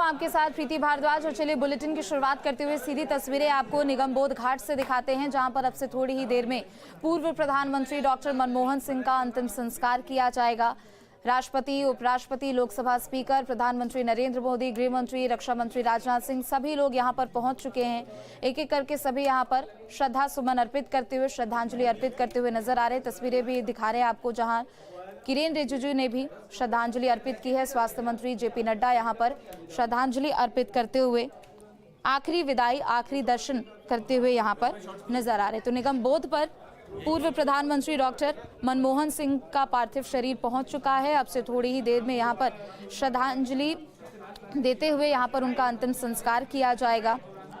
आपके साथ प्रीति भारद्वाज। और चलिए बुलेटिन की शुरुआत करते हुए सीधी तस्वीरें आपको निगम बोध घाट से दिखाते हैं, जहां पर अब से थोड़ी ही देर में पूर्व प्रधानमंत्री डॉक्टर मनमोहन सिंह का अंतिम संस्कार किया जाएगा। राष्ट्रपति, उपराष्ट्रपति, लोकसभा स्पीकर, प्रधानमंत्री नरेंद्र मोदी, गृह मंत्री, रक्षा मंत्री राजनाथ सिंह, सभी लोग यहां पर पहुंच चुके हैं। एक एक करके सभी यहां पर श्रद्धा सुमन अर्पित करते हुए, श्रद्धांजलि अर्पित करते हुए नजर आ रहे। तस्वीरें भी दिखा रहे हैं आपको, जहां किरेन रिजिजू ने भी श्रद्धांजलि अर्पित की है। स्वास्थ्य मंत्री जेपी नड्डा यहां पर श्रद्धांजलि अर्पित करते हुए आखिरी विदाई, आखिरी दर्शन करते हुए यहां पर नजर आ रहे। तो निगम बोध पर पूर्व प्रधानमंत्री डॉक्टर मनमोहन सिंह का पार्थिव शरीर पहुंच चुका है। अब से थोड़ी ही देर में यहां पर श्रद्धांजलि देते हुए यहां पर उनका अंतिम संस्कार किया जाएगा।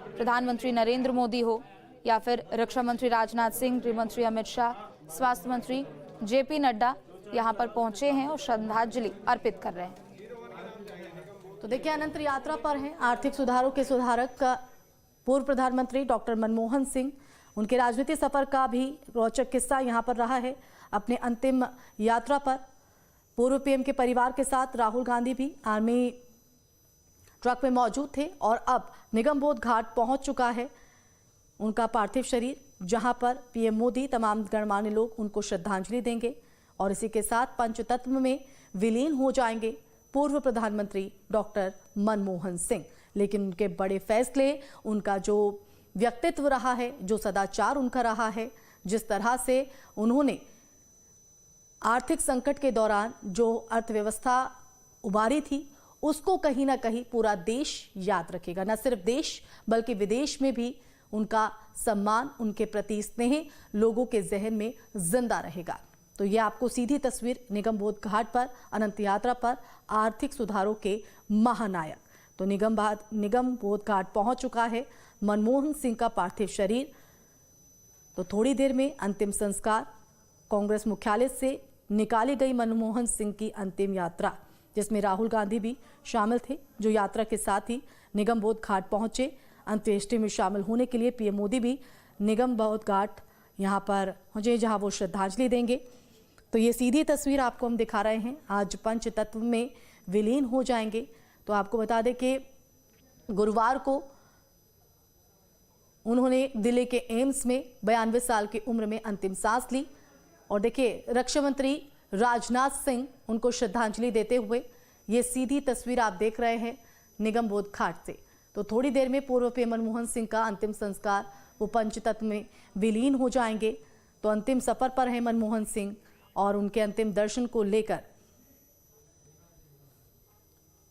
प्रधानमंत्री नरेंद्र मोदी हो या फिर रक्षा मंत्री राजनाथ सिंह, गृह मंत्री अमित शाह, स्वास्थ्य मंत्री जेपी नड्डा यहां पर पहुंचे हैं और श्रद्धांजलि अर्पित कर रहे हैं। तो देखिए, अनंत यात्रा पर हैं आर्थिक सुधारों के सुधारक पूर्व प्रधानमंत्री डॉक्टर मनमोहन सिंह। उनके राजनीतिक सफर का भी रोचक किस्सा यहां पर रहा है। अपने अंतिम यात्रा पर पूर्व पीएम के परिवार के साथ राहुल गांधी भी आर्मी ट्रक में मौजूद थे और अब निगम बोध घाट पहुंच चुका है उनका पार्थिव शरीर, जहां पर पीएम मोदी, तमाम गणमान्य लोग उनको श्रद्धांजलि देंगे और इसी के साथ पंचतत्व में विलीन हो जाएंगे पूर्व प्रधानमंत्री डॉक्टर मनमोहन सिंह। लेकिन उनके बड़े फैसले, उनका जो व्यक्तित्व रहा है, जो सदाचार उनका रहा है, जिस तरह से उन्होंने आर्थिक संकट के दौरान जो अर्थव्यवस्था उभारी थी, उसको कहीं ना कहीं पूरा देश याद रखेगा। न सिर्फ देश बल्कि विदेश में भी उनका सम्मान, उनके प्रति स्नेह लोगों के जहन में जिंदा रहेगा। तो ये आपको सीधी तस्वीर निगम बोध घाट पर अनंत यात्रा पर आर्थिक सुधारों के महानायक। तो निगम बोध घाट पहुंच चुका है मनमोहन सिंह का पार्थिव शरीर। तो थोड़ी देर में अंतिम संस्कार, कांग्रेस मुख्यालय से निकाली गई मनमोहन सिंह की अंतिम यात्रा, जिसमें राहुल गांधी भी शामिल थे, जो यात्रा के साथ ही निगम बोध घाट पहुंचे। अंत्येष्टि में शामिल होने के लिए पीएम मोदी भी निगम बोध घाट यहाँ पर पहुंचे, जहाँ वो श्रद्धांजलि देंगे। तो ये सीधी तस्वीर आपको हम दिखा रहे हैं। आज पंचतत्व में विलीन हो जाएंगे। तो आपको बता दें कि गुरुवार को उन्होंने दिल्ली के एम्स में 92 साल की उम्र में अंतिम सांस ली। और देखिए, रक्षा मंत्री राजनाथ सिंह उनको श्रद्धांजलि देते हुए, ये सीधी तस्वीर आप देख रहे हैं निगम बोध घाट से। तो थोड़ी देर में पूर्व पीएम मनमोहन सिंह का अंतिम संस्कार, वो पंचतत्व में विलीन हो जाएंगे। तो अंतिम सफर पर है मनमोहन सिंह और उनके अंतिम दर्शन को लेकर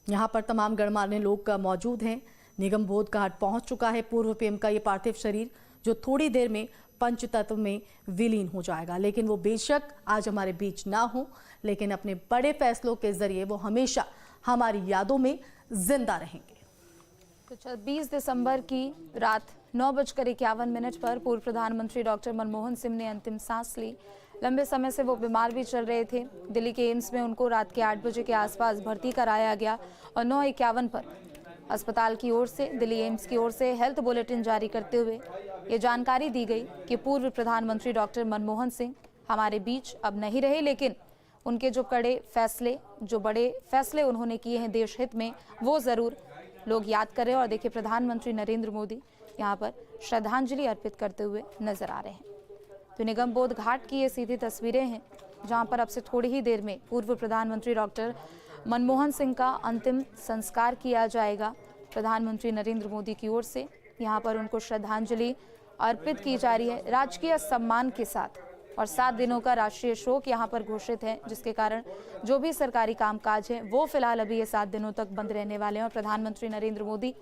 यहां पर तमाम गणमान्य लोग मौजूद हैं। निगम बोध घाट पहुंच चुका है पूर्व पीएम का ये पार्थिव शरीर, जो थोड़ी देर में पंचतत्व में विलीन हो जाएगा। लेकिन वो बेशक आज हमारे बीच ना हो, लेकिन अपने बड़े फैसलों के जरिए वो हमेशा हमारी यादों में जिंदा रहेंगे। तो 26 दिसंबर की रात 9:51 पर पूर्व प्रधानमंत्री डॉक्टर मनमोहन सिंह ने अंतिम सांस ली। लंबे समय से वो बीमार भी चल रहे थे। दिल्ली के एम्स में उनको रात के 8 बजे के आसपास भर्ती कराया गया और 9:51 पर अस्पताल की ओर से, दिल्ली एम्स की ओर से हेल्थ बुलेटिन जारी करते हुए ये जानकारी दी गई कि पूर्व प्रधानमंत्री डॉक्टर मनमोहन सिंह हमारे बीच अब नहीं रहे, लेकिन उनके जो बड़े फैसले उन्होंने किए हैं देश हित में, वो ज़रूर लोग याद करें। और देखिए, प्रधानमंत्री नरेंद्र मोदी यहाँ पर श्रद्धांजलि अर्पित करते हुए नजर आ रहे हैं। तो निगम बोध घाट की ये सीधी तस्वीरें हैं, जहां पर अब से थोड़ी ही देर में पूर्व प्रधानमंत्री डॉक्टर मनमोहन सिंह का अंतिम संस्कार किया जाएगा। प्रधानमंत्री नरेंद्र मोदी की ओर से यहां पर उनको श्रद्धांजलि अर्पित की जा रही है राजकीय सम्मान के साथ। और 7 दिनों का राष्ट्रीय शोक यहाँ पर घोषित है, जिसके कारण जो भी सरकारी कामकाज है वो फिलहाल अभी ये 7 दिनों तक बंद रहने वाले हैं। और प्रधानमंत्री नरेंद्र मोदी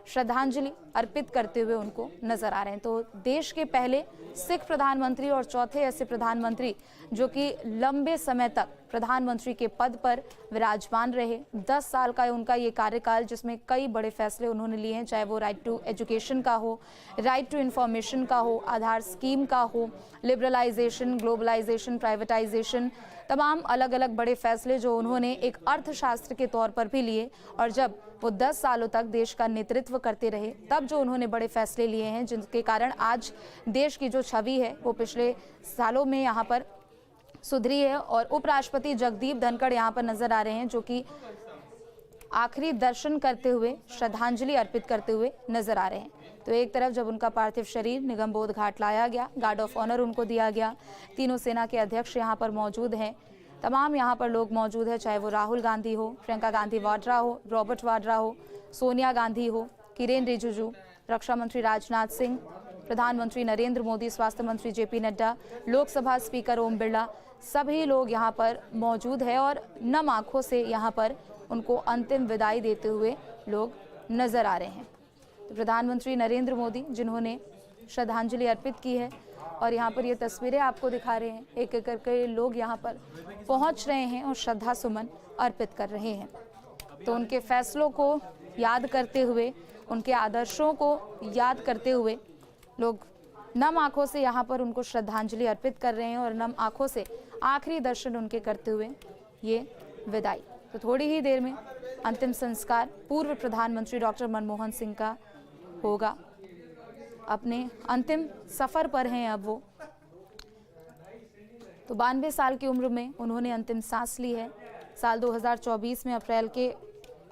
श्रद्धांजलि अर्पित करते हुए उनको नजर आ रहे हैं। तो देश के पहले सिख प्रधानमंत्री और चौथे ऐसे प्रधानमंत्री जो कि लंबे समय तक प्रधानमंत्री के पद पर विराजमान रहे। 10 साल का उनका ये कार्यकाल, जिसमें कई बड़े फैसले उन्होंने लिए हैं, चाहे वो राइट टू एजुकेशन का हो, राइट टू इंफॉर्मेशन का हो, आधार स्कीम का हो, लिबरलाइजेशन, ग्लोबलाइजेशन, प्राइवेटाइजेशन, तमाम अलग अलग बड़े फैसले जो उन्होंने एक अर्थशास्त्र के तौर पर भी लिए। और जब वो 10 सालों तक देश का नेतृत्व करते रहे, तब जो उन्होंने बड़े फैसले लिए हैं, जिनके कारण आज देश की जो छवि है वो पिछले सालों में यहाँ पर सुधरी है। और उपराष्ट्रपति जगदीप धनखड़ यहाँ पर नजर आ रहे हैं, जो कि आखिरी दर्शन करते हुए, श्रद्धांजलि अर्पित करते हुए नजर आ रहे हैं। तो एक तरफ जब उनका पार्थिव शरीर निगमबोध घाट लाया गया, गार्ड ऑफ ऑनर उनको दिया गया, तीनों सेना के अध्यक्ष यहाँ पर मौजूद हैं, तमाम यहाँ पर लोग मौजूद हैं, चाहे वो राहुल गांधी हो, प्रियंका गांधी वाड्रा हो, रॉबर्ट वाड्रा हो, सोनिया गांधी हो, किरेन रिजिजू, रक्षा मंत्री राजनाथ सिंह, प्रधानमंत्री नरेंद्र मोदी, स्वास्थ्य मंत्री जेपी नड्डा, लोकसभा स्पीकर ओम बिरला, सभी लोग यहाँ पर मौजूद हैं और नम आंखों से यहाँ पर उनको अंतिम विदाई देते हुए लोग नजर आ रहे हैं। तो प्रधानमंत्री नरेंद्र मोदी जिन्होंने श्रद्धांजलि अर्पित की है और यहाँ पर ये तस्वीरें आपको दिखा रहे हैं, एक एक करके लोग यहाँ पर पहुँच रहे हैं और श्रद्धा सुमन अर्पित कर रहे हैं। तो उनके फैसलों को याद करते हुए, उनके आदर्शों को याद करते हुए लोग नम आंखों से यहाँ पर उनको श्रद्धांजलि अर्पित कर रहे हैं और नम आंखों से आखिरी दर्शन उनके करते हुए ये विदाई। तो थोड़ी ही देर में अंतिम संस्कार पूर्व प्रधानमंत्री डॉक्टर मनमोहन सिंह का होगा। अपने अंतिम सफर पर हैं अब वो। तो 92 साल की उम्र में उन्होंने अंतिम सांस ली है। साल 2024 में अप्रैल के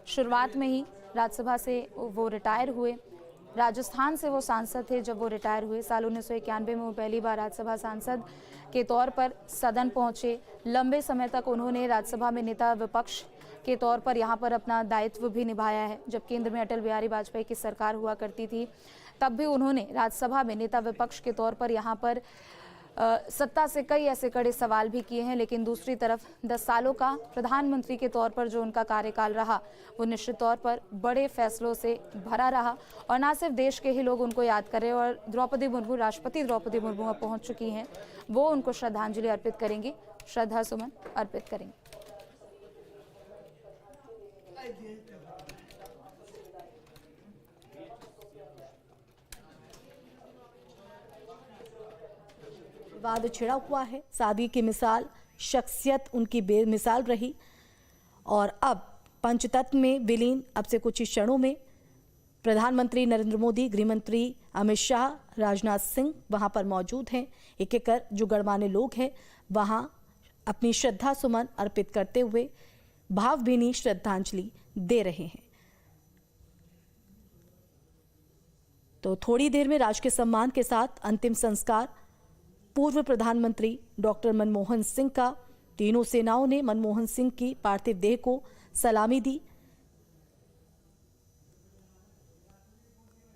शुरुआत में ही राज्यसभा से वो रिटायर हुए। राजस्थान से वो सांसद थे जब वो रिटायर हुए। साल 1991 में वो पहली बार राज्यसभा सांसद के तौर पर सदन पहुंचे। लंबे समय तक उन्होंने राज्यसभा में नेता विपक्ष के तौर पर यहाँ पर अपना दायित्व भी निभाया है। जब केंद्र में अटल बिहारी वाजपेयी की सरकार हुआ करती थी तब भी उन्होंने राज्यसभा में नेता विपक्ष के तौर पर यहाँ पर सत्ता से कई ऐसे कड़े सवाल भी किए हैं। लेकिन दूसरी तरफ 10 सालों का प्रधानमंत्री के तौर पर जो उनका कार्यकाल रहा वो निश्चित तौर पर बड़े फैसलों से भरा रहा और ना सिर्फ देश के ही लोग उनको याद कर रहे हैं और द्रौपदी मुर्मू, राष्ट्रपति द्रौपदी मुर्मू अब पहुंच चुकी हैं, वो उनको श्रद्धांजलि अर्पित करेंगी, श्रद्धा सुमन अर्पित करेंगी। विवाद छिड़ा हुआ है। सादगी की मिसाल, शख्सियत उनकी बेमिसाल रही और अब पंचतत्व में विलीन। अब से कुछ ही क्षणों में प्रधानमंत्री नरेंद्र मोदी, गृहमंत्री अमित शाह, राजनाथ सिंह वहां पर मौजूद हैं। एक एक कर जो गणमान्य लोग हैं वहां अपनी श्रद्धा सुमन अर्पित करते हुए भावभीनी श्रद्धांजलि दे रहे हैं। तो थोड़ी देर में राजकीय सम्मान के साथ अंतिम संस्कार पूर्व प्रधानमंत्री डॉक्टर मनमोहन सिंह का। तीनों सेनाओं ने मनमोहन सिंह की पार्थिव देह को सलामी दी।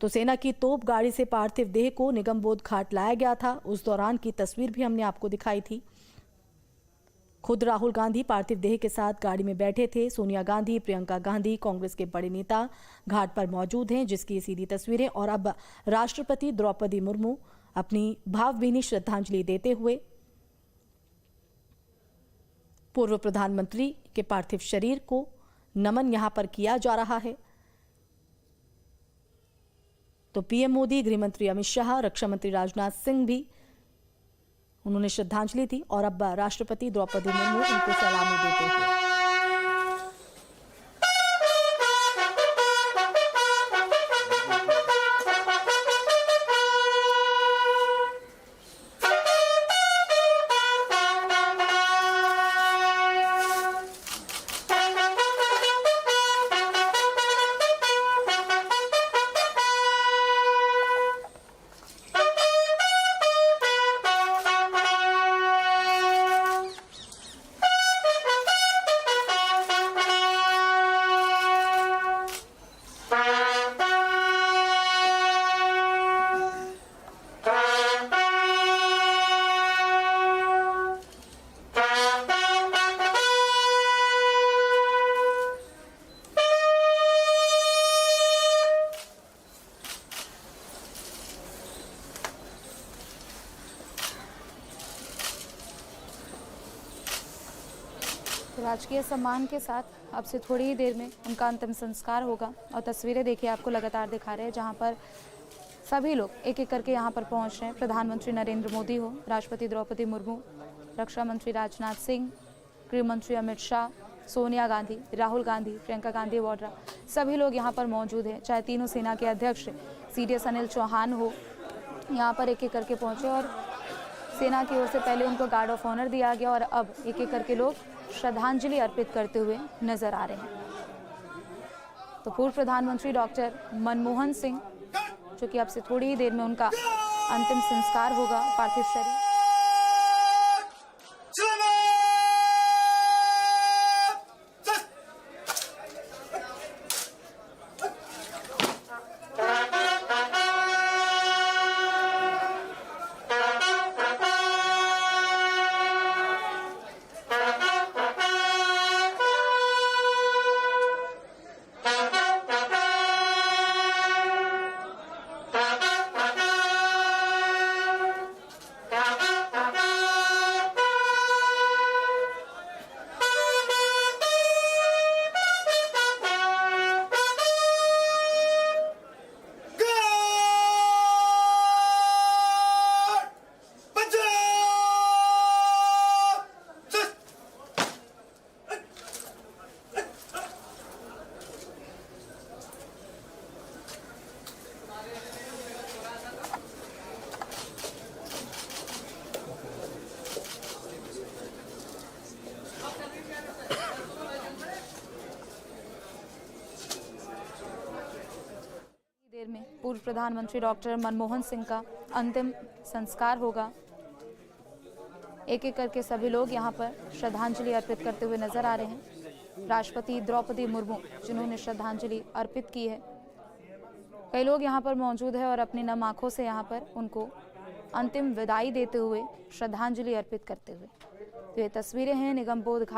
तो सेना की तोप गाड़ी से पार्थिव देह को निगमबोध घाट लाया गया था। उस दौरान की तस्वीर भी हमने आपको दिखाई थी। खुद राहुल गांधी पार्थिव देह के साथ गाड़ी में बैठे थे। सोनिया गांधी, प्रियंका गांधी, कांग्रेस के बड़े नेता घाट पर मौजूद हैं, जिसकी सीधी तस्वीरें। और अब राष्ट्रपति द्रौपदी मुर्मू अपनी भावभीनी श्रद्धांजलि देते हुए पूर्व प्रधानमंत्री के पार्थिव शरीर को नमन यहां पर किया जा रहा है। तो पीएम मोदी, गृहमंत्री अमित शाह, रक्षा मंत्री राजनाथ सिंह भी उन्होंने श्रद्धांजलि दी और अब राष्ट्रपति द्रौपदी मुर्मू उनको सलामी देते हैं। राजकीय सम्मान के साथ अब से थोड़ी ही देर में उनका अंतिम संस्कार होगा और तस्वीरें देखिए आपको लगातार दिखा रहे हैं जहां पर सभी लोग एक एक करके यहां पर पहुंच रहे हैं। प्रधानमंत्री नरेंद्र मोदी हो, राष्ट्रपति द्रौपदी मुर्मू, रक्षा मंत्री राजनाथ सिंह, गृह मंत्री अमित शाह, सोनिया गांधी, राहुल गांधी, प्रियंका गांधी वाड्रा, सभी लोग यहाँ पर मौजूद हैं। चाहे तीनों सेना के अध्यक्ष CDS अनिल चौहान हो, यहाँ पर एक एक करके पहुँचे और सेना की ओर से पहले उनको गार्ड ऑफ ऑनर दिया गया और अब एक एक करके लोग श्रद्धांजलि अर्पित करते हुए नजर आ रहे हैं। तो पूर्व प्रधानमंत्री डॉक्टर मनमोहन सिंह, जो कि अब से थोड़ी ही देर में उनका अंतिम संस्कार होगा, पार्थिव शरीर देर में पूर्व प्रधानमंत्री डॉक्टर मनमोहन सिंह का अंतिम संस्कार होगा। एक एक करके सभी लोग यहां पर श्रद्धांजलि अर्पित करते हुए नजर आ रहे हैं। राष्ट्रपति द्रौपदी मुर्मू जिन्होंने श्रद्धांजलि अर्पित की है, कई लोग यहां पर मौजूद हैं और अपनी नम आंखों से यहां पर उनको अंतिम विदाई देते हुए श्रद्धांजलि अर्पित करते हुए। तो ये तस्वीरें हैं निगमबोध घाट